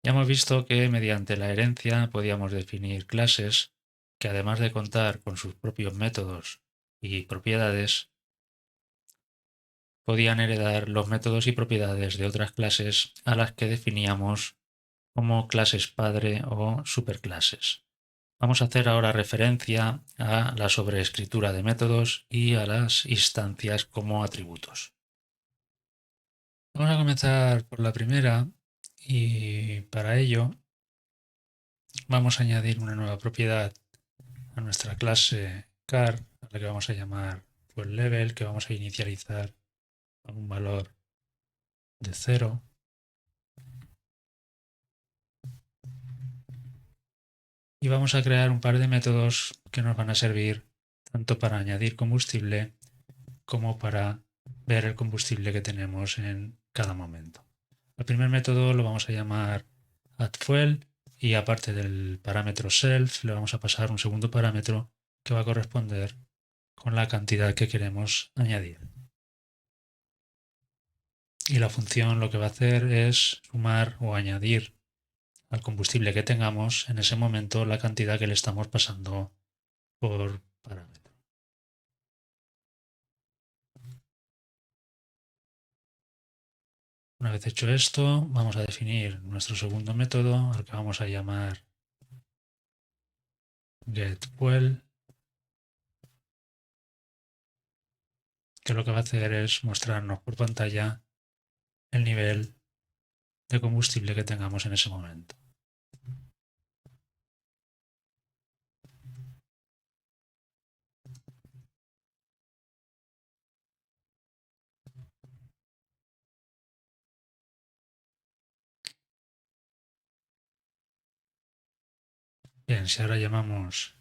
Ya hemos visto que mediante la herencia podíamos definir clases que, además de contar con sus propios métodos y propiedades, podían heredar los métodos y propiedades de otras clases a las que definíamos como clases padre o superclases. Vamos a hacer ahora referencia a la sobreescritura de métodos y a las instancias como atributos. Vamos a comenzar por la primera y para ello vamos a añadir una nueva propiedad a nuestra clase car, a la que vamos a llamar level, que vamos a inicializar con un valor de 0. Y vamos a crear un par de métodos que nos van a servir tanto para añadir combustible como para ver el combustible que tenemos en cada momento. El primer método lo vamos a llamar addFuel y aparte del parámetro self le vamos a pasar un segundo parámetro que va a corresponder con la cantidad que queremos añadir. Y la función lo que va a hacer es sumar o añadir al combustible que tengamos en ese momento la cantidad que le estamos pasando por parámetro. Una vez hecho esto, vamos a definir nuestro segundo método, al que vamos a llamar getFuel, que lo que va a hacer es mostrarnos por pantalla el nivel de combustible que tengamos en ese momento. Bien, si ahora llamamos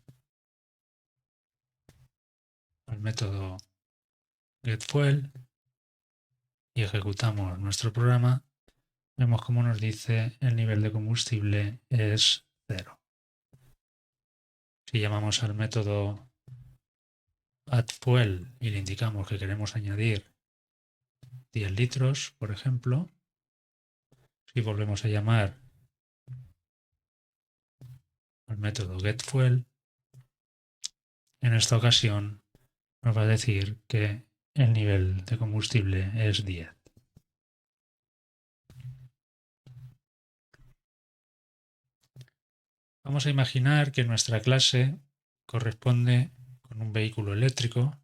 al método getFuel y ejecutamos nuestro programa, vemos como nos dice el nivel de combustible es 0. Si llamamos al método addFuel y le indicamos que queremos añadir 10 litros, por ejemplo, si volvemos a llamar al método getFuel, en esta ocasión nos va a decir que el nivel de combustible es 10. Vamos a imaginar que nuestra clase corresponde con un vehículo eléctrico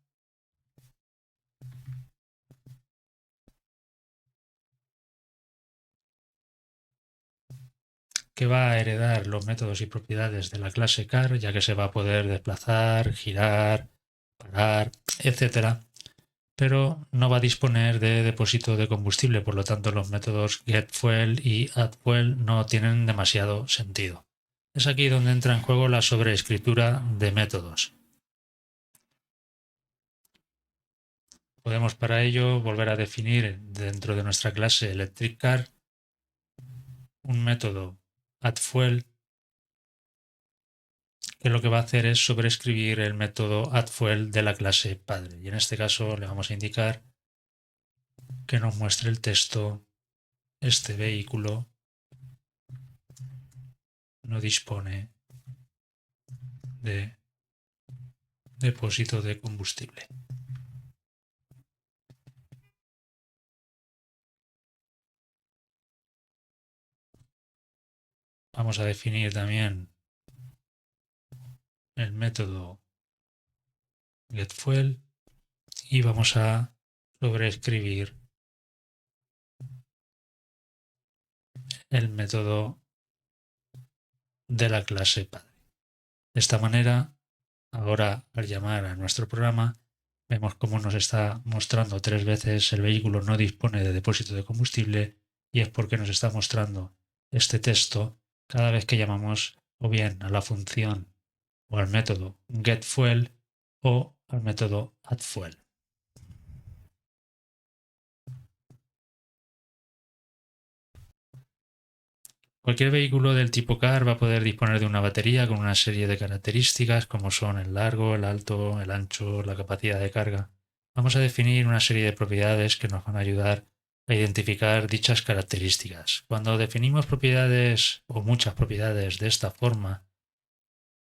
que va a heredar los métodos y propiedades de la clase car, ya que se va a poder desplazar, girar, parar, etc. Pero no va a disponer de depósito de combustible, por lo tanto los métodos getFuel y addFuel no tienen demasiado sentido. Es aquí donde entra en juego la sobreescritura de métodos. Podemos para ello volver a definir dentro de nuestra clase electricCar un método addFuel que lo que va a hacer es sobreescribir el método addFuel de la clase padre. Y en este caso le vamos a indicar que nos muestre el texto: este vehículo no dispone de depósito de combustible. Vamos a definir también el método getFuel y vamos a sobreescribir el método de la clase padre. De esta manera, ahora al llamar a nuestro programa, vemos cómo nos está mostrando 3 veces el vehículo no dispone de depósito de combustible, y es porque nos está mostrando este texto cada vez que llamamos o bien a la función o al método getFuel o al método addFuel. Cualquier vehículo del tipo car va a poder disponer de una batería con una serie de características como son el largo, el alto, el ancho, la capacidad de carga. Vamos a definir una serie de propiedades que nos van a ayudar a identificar dichas características. Cuando definimos propiedades o muchas propiedades de esta forma,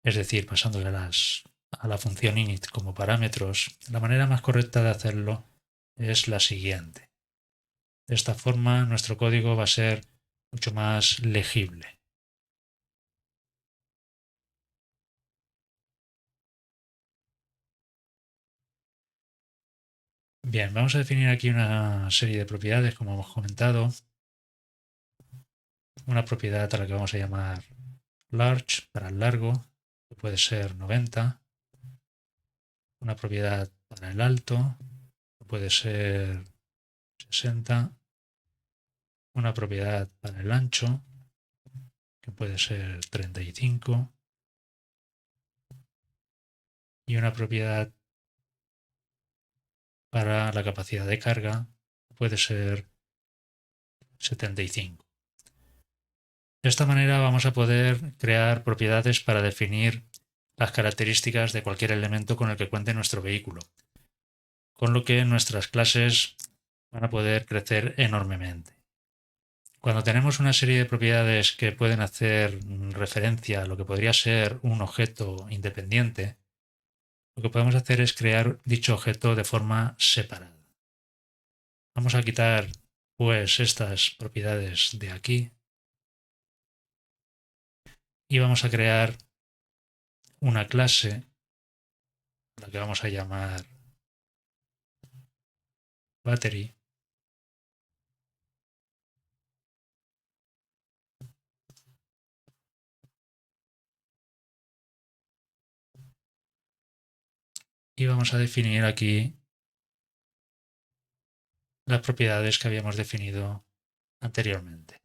es decir, pasándolas a la función init como parámetros, la manera más correcta de hacerlo es la siguiente. De esta forma, nuestro código va a ser mucho más legible. Bien, vamos a definir aquí una serie de propiedades, como hemos comentado. Una propiedad a la que vamos a llamar large, para el largo, que puede ser 90. Una propiedad para el alto, que puede ser 60. Una propiedad para el ancho, que puede ser 35. Y una propiedad para la capacidad de carga, que puede ser 75. De esta manera vamos a poder crear propiedades para definir las características de cualquier elemento con el que cuente nuestro vehículo, con lo que nuestras clases van a poder crecer enormemente. Cuando tenemos una serie de propiedades que pueden hacer referencia a lo que podría ser un objeto independiente, lo que podemos hacer es crear dicho objeto de forma separada. Vamos a quitar pues estas propiedades de aquí y vamos a crear una clase, la que vamos a llamar battery, y vamos a definir aquí las propiedades que habíamos definido anteriormente.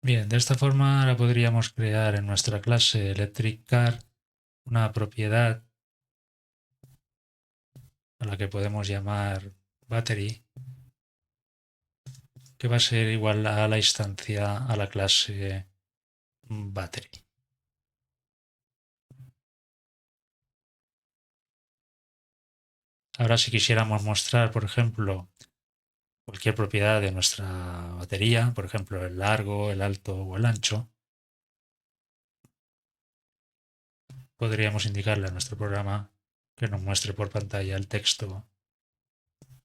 Bien, de esta forma ahora podríamos crear en nuestra clase Electric Car una propiedad a la que podemos llamar battery, que va a ser igual a la instancia a la clase battery. Ahora, si quisiéramos mostrar, por ejemplo, cualquier propiedad de nuestra batería, por ejemplo, el largo, el alto o el ancho, podríamos indicarle a nuestro programa que nos muestre por pantalla el texto,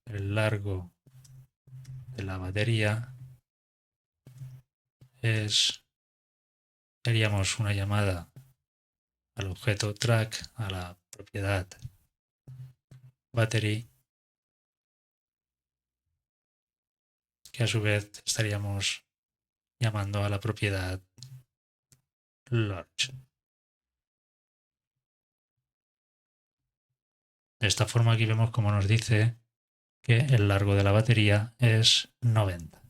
el largo de la batería haríamos una llamada al objeto track, a la propiedad battery, que a su vez estaríamos llamando a la propiedad large. De esta forma aquí vemos como nos dice que el largo de la batería es 90.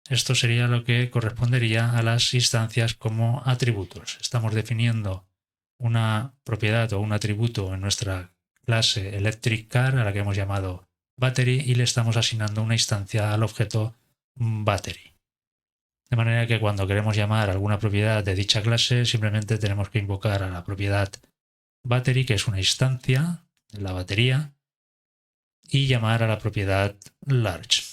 Esto sería lo que correspondería a las instancias como atributos. Estamos definiendo una propiedad o un atributo en nuestra clase Electric Car a la que hemos llamado battery y le estamos asignando una instancia al objeto battery. De manera que cuando queremos llamar alguna propiedad de dicha clase simplemente tenemos que invocar a la propiedad battery, que es una instancia de la batería, y llamar a la propiedad large.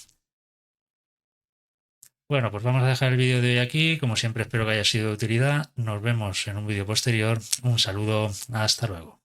Bueno, pues vamos a dejar el vídeo de hoy aquí. Como siempre, espero que haya sido de utilidad. Nos vemos en un vídeo posterior. Un saludo. Hasta luego.